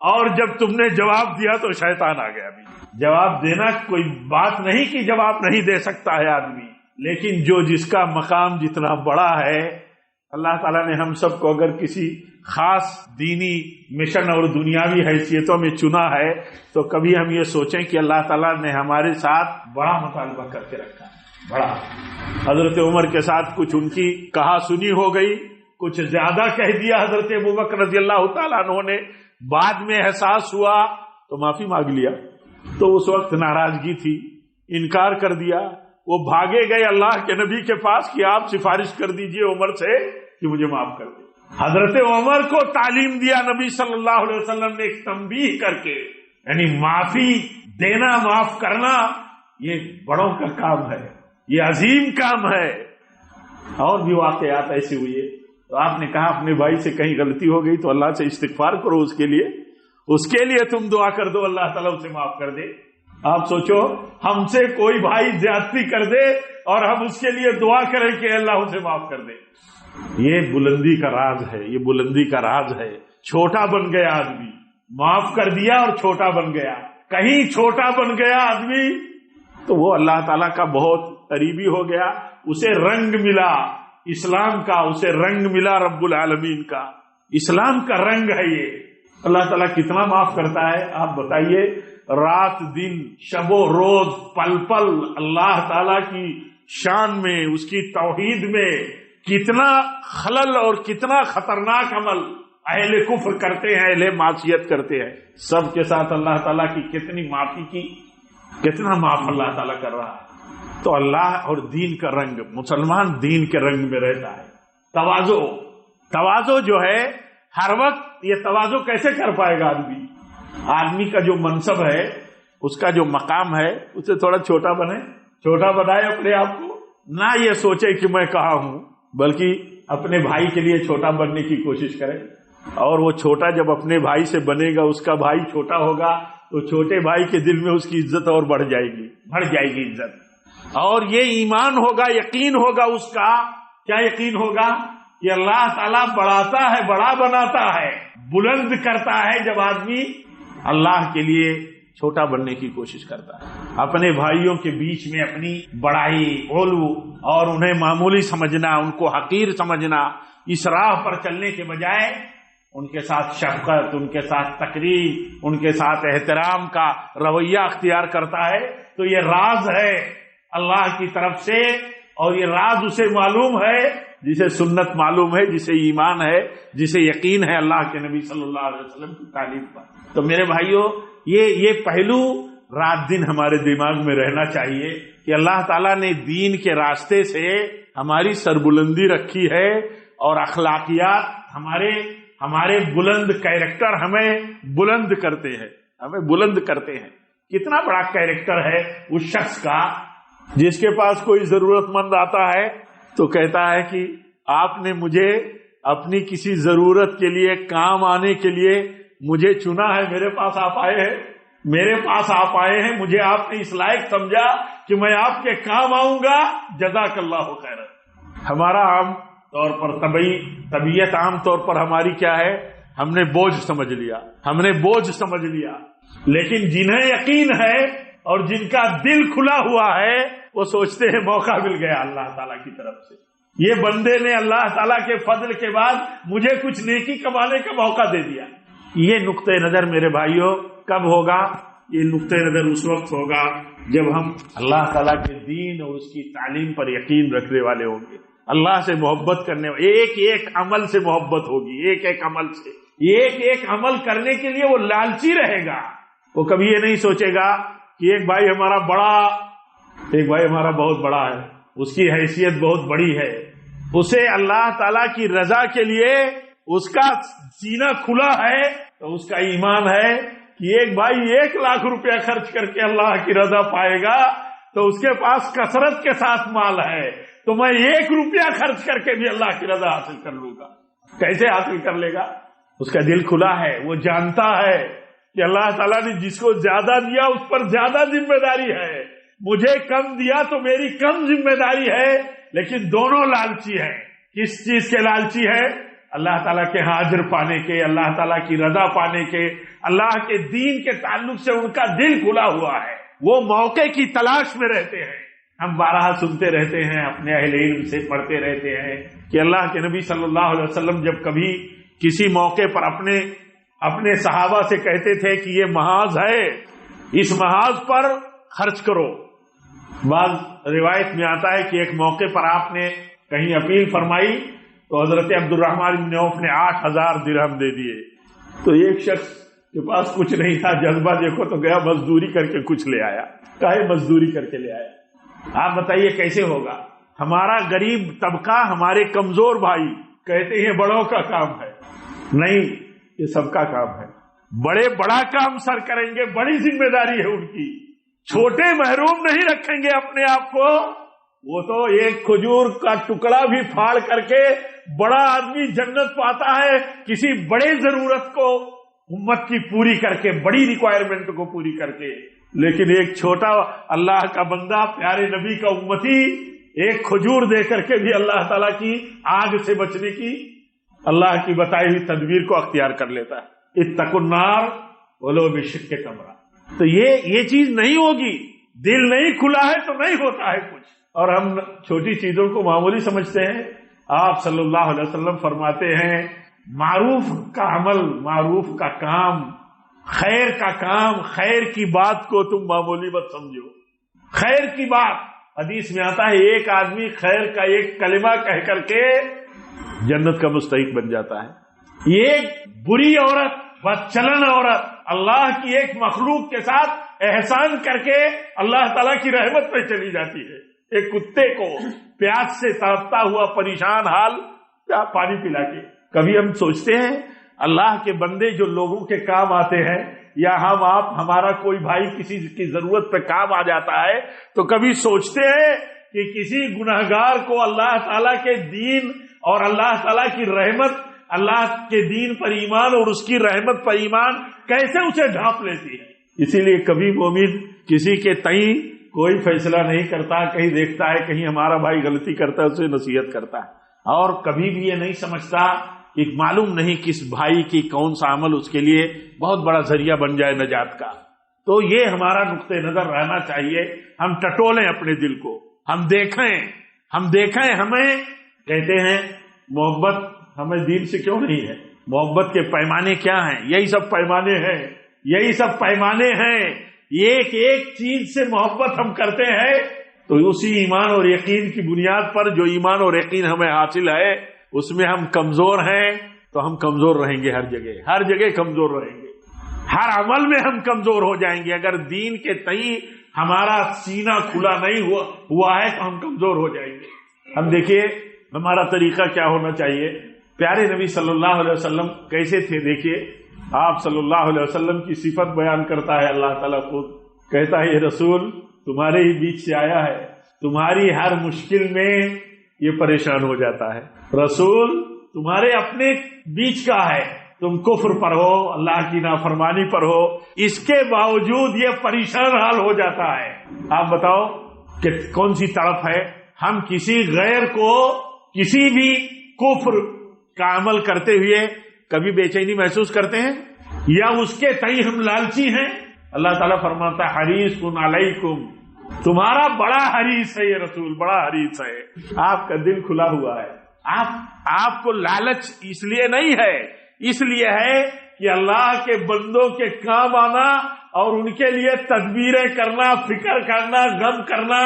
اور جب تم نے جواب دیا تو شیطان آ گیا. ابھی جواب دینا کوئی بات نہیں کہ جواب نہیں دے سکتا ہے آدمی, لیکن جو جس کا مقام جتنا بڑا ہے, اللہ تعالیٰ نے ہم سب کو اگر کسی خاص دینی مشن اور دنیاوی حیثیتوں میں چنا ہے تو کبھی ہم یہ سوچیں کہ اللہ تعالیٰ نے ہمارے ساتھ بڑا مطالبہ کر کے رکھا ہے. بڑا حضرت عمر کے ساتھ کچھ ان کی کہا سنی ہو گئی, کچھ زیادہ کہہ دیا حضرت ابوبکر رضی اللہ تعالیٰ عنہ نے, بعد میں احساس ہوا تو معافی مانگ لیا. تو اس وقت ناراضگی تھی, انکار کر دیا. وہ بھاگے گئے اللہ کے نبی کے پاس کہ آپ سفارش کر دیجئے عمر سے کہ مجھے معاف کر دے. حضرت عمر کو تعلیم دیا نبی صلی اللہ علیہ وسلم نے ایک تنبیہ کر کے, یعنی معافی دینا, معاف کرنا یہ بڑوں کا کام ہے, یہ عظیم کام ہے. اور بھی واقعات ایسے ہوئے. تو آپ نے کہا اپنے بھائی سے کہیں غلطی ہو گئی تو اللہ سے استغفار کرو, اس کے لیے تم دعا کر دو اللہ تعالیٰ اسے معاف کر دے. آپ سوچو ہم سے کوئی بھائی زیادتی کر دے اور ہم اس کے لیے دعا کریں کہ اللہ اسے معاف کر دے. یہ بلندی کا راز ہے, یہ بلندی کا راز ہے. چھوٹا بن گیا آدمی, معاف کر دیا اور چھوٹا بن گیا. کہیں چھوٹا بن گیا آدمی تو وہ اللہ تعالیٰ کا بہت قریبی ہو گیا, اسے رنگ ملا اسلام کا, اسے رنگ ملا رب العالمین کا. اسلام کا رنگ ہے یہ. اللہ تعالیٰ کتنا معاف کرتا ہے آپ بتائیے. رات دن شب و روز پل پل اللہ تعالیٰ کی شان میں, اس کی توحید میں کتنا خلل اور کتنا خطرناک عمل اہل کفر کرتے ہیں, اہل معصیت کرتے ہیں. سب کے ساتھ اللہ تعالیٰ کی کتنی معافی کی, کتنا معاف اللہ تعالیٰ کر رہا ہے. تو اللہ اور دین کا رنگ, مسلمان دین کے رنگ میں رہتا ہے. تواضع جو ہے ہر وقت, یہ تواضع کیسے کر پائے گا آدمی؟ آدمی کا جو منصب ہے, اس کا جو مقام ہے, اسے تھوڑا چھوٹا بنائے اپنے آپ کو. نہ یہ سوچے کہ میں کہاں ہوں, بلکہ اپنے بھائی کے لیے چھوٹا بننے کی کوشش کرے. اور وہ چھوٹا جب اپنے بھائی سے بنے گا, اس کا بھائی چھوٹا ہوگا تو چھوٹے بھائی کے دل میں اس کی عزت اور بڑھ جائے گی عزت. اور یہ ایمان ہوگا, یقین ہوگا اس کا. کیا یقین ہوگا؟ کہ اللہ تعالیٰ بڑھاتا ہے, بڑا بناتا ہے, بلند کرتا ہے جب آدمی اللہ کے لیے چھوٹا بننے کی کوشش کرتا ہے. اپنے بھائیوں کے بیچ میں اپنی بڑائی, علو اور انہیں معمولی سمجھنا, ان کو حقیر سمجھنا, اس راہ پر چلنے کے بجائے ان کے ساتھ شفقت, ان کے ساتھ تقریب, ان کے ساتھ احترام کا رویہ اختیار کرتا ہے. تو یہ راز ہے اللہ کی طرف سے, اور یہ راز اسے معلوم ہے جسے سنت معلوم ہے, جسے ایمان ہے, جسے یقین ہے اللہ کے نبی صلی اللہ علیہ وسلم کی تعلیم پر. تو میرے بھائیوں, یہ پہلو رات دن ہمارے دماغ میں رہنا چاہیے کہ اللہ تعالیٰ نے دین کے راستے سے ہماری سربلندی رکھی ہے, اور اخلاقیات ہمارے بلند کیریکٹر ہمیں بلند کرتے ہیں. کتنا بڑا کیریکٹر ہے اس شخص کا جس کے پاس کوئی ضرورت مند آتا ہے تو کہتا ہے کہ آپ نے مجھے اپنی کسی ضرورت کے لیے, کام آنے کے لیے مجھے چنا ہے, میرے پاس آپ آئے ہیں, مجھے آپ نے اس لائق سمجھا کہ میں آپ کے کام آؤں گا, جزاک اللہ خیر. ہمارا عام طور پر طبیعت عام طور پر ہماری کیا ہے, ہم نے بوجھ سمجھ لیا. لیکن جنہیں یقین ہے اور جن کا دل کھلا ہوا ہے وہ سوچتے ہیں موقع مل گیا اللہ تعالیٰ کی طرف سے، یہ بندے نے اللہ تعالیٰ کے فضل کے بعد مجھے کچھ نیکی کمانے کا موقع دے دیا۔ یہ نقطۂ نظر میرے بھائیوں کب ہوگا؟ یہ نقطۂ نظر اس وقت ہوگا جب ہم اللہ تعالیٰ کے دین اور اس کی تعلیم پر یقین رکھنے والے ہوں گے، اللہ سے محبت کرنے والے، ایک ایک عمل سے محبت ہوگی، ایک ایک عمل سے، ایک ایک عمل کرنے کے لیے وہ لالچی رہے گا۔ وہ کبھی یہ نہیں سوچے گا کہ ایک بھائی ہمارا بہت بڑا ہے، اس کی حیثیت بہت بڑی ہے، اسے اللہ تعالیٰ کی رضا کے لیے اس کا سینہ کھلا ہے تو اس کا ایمان ہے کہ ایک بھائی 1 لاکھ روپیہ خرچ کر کے اللہ کی رضا پائے گا تو اس کے پاس کثرت کے ساتھ مال ہے، تو میں 1 روپیہ خرچ کر کے بھی اللہ کی رضا حاصل کر لوں گا۔ کیسے حاصل کر لے گا؟ اس کا دل کھلا ہے، وہ جانتا ہے کہ اللہ تعالیٰ نے جس کو زیادہ دیا اس پر زیادہ ذمہ داری ہے، مجھے کم دیا تو میری کم ذمہ داری ہے، لیکن دونوں لالچی ہیں۔ کس چیز کے لالچی ہے؟ اللہ تعالیٰ کے اجر پانے کے، اللہ تعالیٰ کی رضا پانے کے، اللہ کے دین کے تعلق سے ان کا دل کھلا ہوا ہے، وہ موقع کی تلاش میں رہتے ہیں۔ ہم بارہا سنتے رہتے ہیں، اپنے اہل علم سے پڑھتے رہتے ہیں کہ اللہ کے نبی صلی اللہ علیہ وسلم جب کبھی کسی موقع پر اپنے صحابہ سے کہتے تھے کہ یہ محاذ ہے، اس محاذ پر خرچ کرو۔ بعض روایت میں آتا ہے کہ ایک موقع پر آپ نے کہیں اپیل فرمائی تو حضرت عبد الرحمن بن عوف نے 8000 درہم دے دیے۔ تو ایک شخص کے پاس کچھ نہیں تھا، جذبہ دیکھو تو گیا مزدوری کر کے کچھ لے آیا، کہے مزدوری کر کے لے آیا۔ آپ بتائیے کیسے ہوگا؟ ہمارا غریب طبقہ، ہمارے کمزور بھائی کہتے ہیں بڑوں کا کام ہے، نہیں، یہ سب کا کام ہے۔ بڑا کام سر کریں گے، بڑی ذمہ داری ہے ان کی، چھوٹے محروم نہیں رکھیں گے اپنے آپ کو۔ وہ تو ایک کھجور کا ٹکڑا بھی پھاڑ کر کے بڑا آدمی جنت پاتا ہے، کسی بڑے ضرورت کو امت کی پوری کر کے، بڑی ریکوائرمنٹ کو پوری کر کے، لیکن ایک چھوٹا اللہ کا بندہ، پیارے نبی کا امتی، ایک کھجور دے کر کے بھی اللہ تعالیٰ کی آگ سے بچنے کی، اللہ کی بتائی ہوئی تدبیر کو اختیار کر لیتا ہے۔ اتقوا النار ولو بشق تمرہ۔ تو یہ چیز نہیں ہوگی، دل نہیں کھلا ہے تو نہیں ہوتا ہے کچھ، اور ہم چھوٹی چیزوں کو معمولی سمجھتے ہیں۔ آپ صلی اللہ علیہ وسلم فرماتے ہیں معروف کا عمل، معروف کا کام، خیر کا کام، خیر کی بات کو تم معمولی مت سمجھو۔ خیر کی بات، حدیث میں آتا ہے ایک آدمی خیر کا ایک کلمہ کہہ کر کے جنت کا مستحق بن جاتا ہے۔ ایک بری عورت، بدچلن عورت اللہ کی ایک مخلوق کے ساتھ احسان کر کے اللہ تعالیٰ کی رحمت میں چلی جاتی ہے۔ ایک کتے کو پیاس سے تڑپتا ہوا پریشان حال پانی پلا کے، کبھی ہم سوچتے ہیں اللہ کے بندے جو لوگوں کے کام آتے ہیں، یا آپ ہمارا کوئی بھائی کسی کی ضرورت پہ کام آ جاتا ہے تو کبھی سوچتے ہیں کہ کسی گناہگار کو اللہ تعالیٰ کے دین اور اللہ تعالیٰ کی رحمت، اللہ کے دین پر ایمان اور اس کی رحمت پر ایمان کیسے اسے ڈھانپ لیتی ہے۔ اسی لیے کبھی مومن کسی کے تئیں کوئی فیصلہ نہیں کرتا، کہیں دیکھتا ہے کہیں ہمارا بھائی غلطی کرتا ہے اسے نصیحت کرتا ہے، اور کبھی بھی یہ نہیں سمجھتا کہ معلوم نہیں کس بھائی کی کون سا عمل اس کے لیے بہت بڑا ذریعہ بن جائے نجات کا۔ تو یہ ہمارا نقطہ نظر رہنا چاہیے، ہم ٹٹولیں اپنے دل کو، ہم دیکھیں ہمیں کہتے ہیں محبت ہمیں دین سے کیوں نہیں ہے، محبت کے پیمانے کیا ہیں؟ یہی سب پیمانے ہیں، ایک ایک چیز سے محبت ہم کرتے ہیں تو اسی ایمان اور یقین کی بنیاد پر جو ایمان اور یقین ہمیں حاصل ہے اس میں ہم کمزور ہیں تو ہم کمزور رہیں گے، ہر جگہ کمزور رہیں گے، ہر عمل میں ہم کمزور ہو جائیں گے۔ اگر دین کے تئیں ہمارا سینہ کھلا نہیں ہوا ہے تو ہم کمزور ہو جائیں گے۔ ہم دیکھیے ہمارا طریقہ کیا ہونا چاہیے۔ پیارے نبی صلی اللہ علیہ وسلم کیسے تھے؟ دیکھیے آپ صلی اللہ علیہ وسلم کی صفت بیان کرتا ہے اللہ تعالیٰ خود، کہتا ہے یہ رسول تمہارے ہی بیچ سے آیا ہے، تمہاری ہر مشکل میں یہ پریشان ہو جاتا ہے۔ رسول تمہارے اپنے بیچ کا ہے، تم کفر پر ہو، اللہ کی نافرمانی پر ہو، اس کے باوجود یہ پریشان حال ہو جاتا ہے۔ آپ بتاؤ کہ کون سی طرف ہے؟ ہم کسی غیر کو کسی بھی کفر کا عمل کرتے ہوئے کبھی بے چینی محسوس کرتے ہیں؟ یا اس کے تئیں ہم لالچی ہیں؟ اللہ تعالیٰ فرماتا ہے حریص علیکم، تمہارا بڑا حریص ہے یہ رسول، بڑا حریص ہے، آپ کا دل کھلا ہوا ہے۔ آپ کو لالچ اس لیے نہیں ہے، اس لیے ہے کہ اللہ کے بندوں کے کام آنا اور ان کے لیے تدبیریں کرنا، فکر کرنا، غم کرنا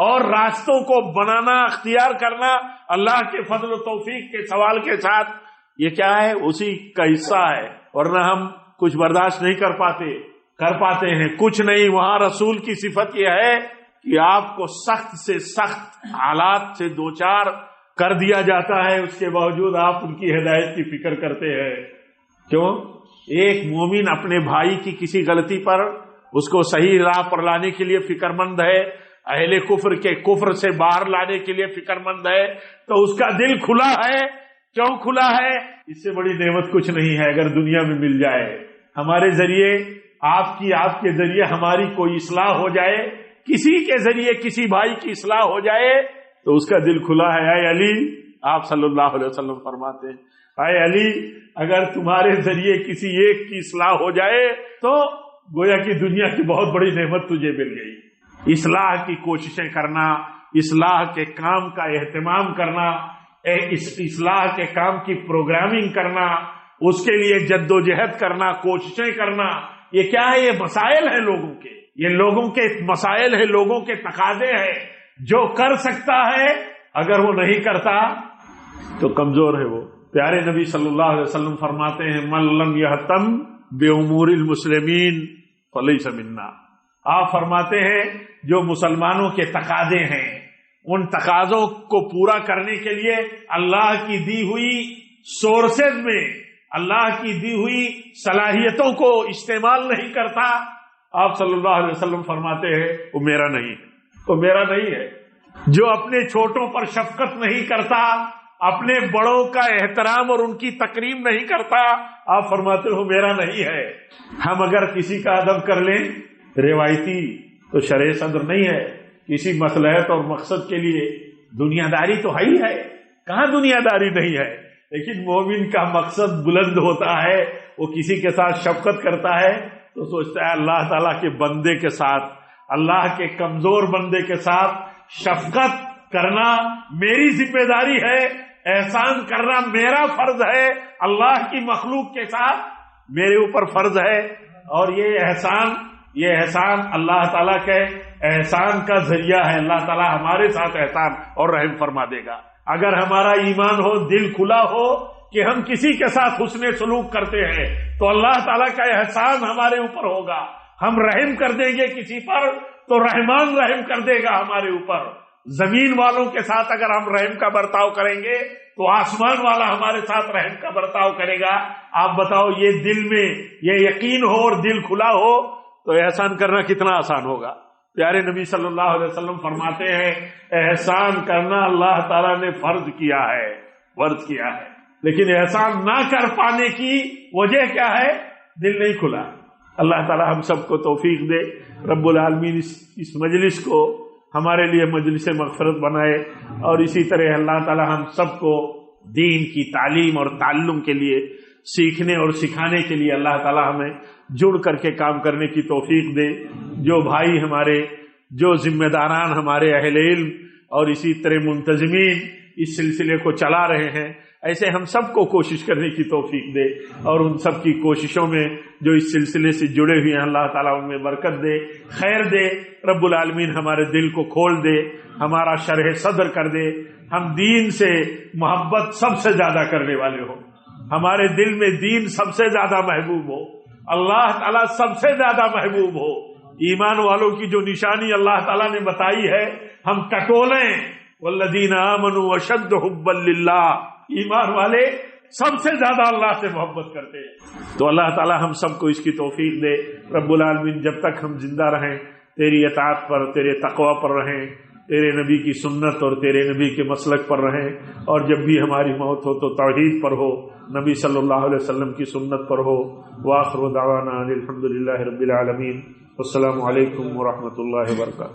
اور راستوں کو بنانا، اختیار کرنا اللہ کے فضل و توفیق کے سوال کے ساتھ، یہ کیا ہے؟ اسی کا حصہ ہے، ورنہ ہم کچھ برداشت نہیں کر پاتے ہیں، کچھ نہیں۔ وہاں رسول کی صفت یہ ہے کہ آپ کو سخت سے سخت حالات سے دوچار کر دیا جاتا ہے، اس کے باوجود آپ ان کی ہدایت کی فکر کرتے ہیں۔ کیوں؟ ایک مومن اپنے بھائی کی کسی غلطی پر اس کو صحیح راہ پر لانے کے لیے فکر مند ہے، اہل کفر کے کفر سے باہر لانے کے لیے فکر مند ہے، تو اس کا دل کھلا ہے۔ کیوں کھلا ہے؟ اس سے بڑی نعمت کچھ نہیں ہے اگر دنیا میں مل جائے، ہمارے ذریعے، آپ کے ذریعے ہماری کوئی اصلاح ہو جائے، کسی کے ذریعے کسی بھائی کی اصلاح ہو جائے تو اس کا دل کھلا ہے۔ اے علی، آپ صلی اللہ علیہ وسلم فرماتے ہیں، اے علی، اگر تمہارے ذریعے کسی ایک کی اصلاح ہو جائے تو گویا کہ دنیا کی بہت بڑی نعمت تجھے مل گئی۔ اصلاح کی کوششیں کرنا، اصلاح کے کام کا اہتمام کرنا، اصلاح کے کام کی پروگرامنگ کرنا، اس کے لیے جد و جہد کرنا، کوششیں کرنا، یہ کیا ہے؟ یہ مسائل ہیں لوگوں کے، یہ لوگوں کے مسائل ہیں، لوگوں کے تقاضے ہیں۔ جو کر سکتا ہے اگر وہ نہیں کرتا تو کمزور ہے وہ۔ پیارے نبی صلی اللہ علیہ وسلم فرماتے ہیں من لم یہتم بامور المسلمین فلیس منا۔ آپ فرماتے ہیں جو مسلمانوں کے تقاضے ہیں، ان تقاضوں کو پورا کرنے کے لیے اللہ کی دی ہوئی سورسز میں، اللہ کی دی ہوئی صلاحیتوں کو استعمال نہیں کرتا، آپ صلی اللہ علیہ وسلم فرماتے ہیں وہ میرا نہیں ہے، وہ میرا نہیں ہے۔ جو اپنے چھوٹوں پر شفقت نہیں کرتا، اپنے بڑوں کا احترام اور ان کی تکریم نہیں کرتا، آپ فرماتے ہو میرا نہیں ہے۔ ہم اگر کسی کا ادب کر لیں روایتی تو شرع صدر نہیں ہے، کسی مصلحت اور مقصد کے لیے دنیا داری تو ہے ہی ہے، کہاں دنیا داری نہیں ہے، لیکن مومن کا مقصد بلند ہوتا ہے، وہ کسی کے ساتھ شفقت کرتا ہے تو سوچتا ہے اللہ تعالیٰ کے بندے کے ساتھ، اللہ کے کمزور بندے کے ساتھ شفقت کرنا میری ذمہ داری ہے، احسان کرنا میرا فرض ہے، اللہ کی مخلوق کے ساتھ میرے اوپر فرض ہے، اور یہ احسان اللہ تعالیٰ کے احسان کا ذریعہ ہے۔ اللہ تعالیٰ ہمارے ساتھ احسان اور رحم فرما دے گا اگر ہمارا ایمان ہو، دل کھلا ہو کہ ہم کسی کے ساتھ حسن سلوک کرتے ہیں تو اللہ تعالیٰ کا احسان ہمارے اوپر ہوگا۔ ہم رحم کر دیں گے کسی پر تو رحمان رحم کر دے گا ہمارے اوپر۔ زمین والوں کے ساتھ اگر ہم رحم کا برتاؤ کریں گے تو آسمان والا ہمارے ساتھ رحم کا برتاؤ کرے گا۔ آپ بتاؤ، یہ دل میں یہ یقین ہو اور دل کھلا ہو تو احسان کرنا کتنا آسان ہوگا۔ پیارے نبی صلی اللہ علیہ وسلم فرماتے ہیں احسان کرنا اللہ تعالیٰ نے فرض کیا ہے، لیکن احسان نہ کر پانے کی وجہ کیا ہے؟ دل نہیں کھلا۔ اللہ تعالیٰ ہم سب کو توفیق دے، رب العالمین اس مجلس کو ہمارے لیے مجلس مغفرت بنائے، اور اسی طرح اللہ تعالیٰ ہم سب کو دین کی تعلیم اور تعلم کے لیے، سیکھنے اور سکھانے کے لیے اللہ تعالیٰ ہمیں جڑ کر کے کام کرنے کی توفیق دے۔ جو بھائی ہمارے، جو ذمہ داران ہمارے اہل علم اور اسی طرح منتظمین اس سلسلے کو چلا رہے ہیں، ایسے ہم سب کو کوشش کرنے کی توفیق دے، اور ان سب کی کوششوں میں جو اس سلسلے سے جڑے ہوئے ہیں اللہ تعالیٰ ان میں برکت دے، خیر دے۔ رب العالمین ہمارے دل کو کھول دے، ہمارا شرح صدر کر دے، ہم دین سے محبت سب سے زیادہ کرنے والے ہوں، ہمارے دل میں دین سب سے زیادہ محبوب ہو، اللہ تعالیٰ سب سے زیادہ محبوب ہو۔ ایمان والوں کی جو نشانی اللہ تعالیٰ نے بتائی ہے ہم ٹٹولیں، والذین آمنوا اشد حبا للہ، ایمان والے سب سے زیادہ اللہ سے محبت کرتے ہیں۔ تو اللہ تعالیٰ ہم سب کو اس کی توفیق دے۔ رب العالمین جب تک ہم زندہ رہیں تیری اطاعت پر، تیرے تقوی پر رہیں، تیرے نبی کی سنت اور تیرے نبی کے مسلک پر رہیں، اور جب بھی ہماری موت ہو تو توحید پر ہو، نبی صلی اللہ علیہ وسلم کی سنت پر ہو۔ وآخر دعوانا الحمد للہ رب العالمین۔ السلام علیکم ورحمۃ اللہ وبرکاتہ۔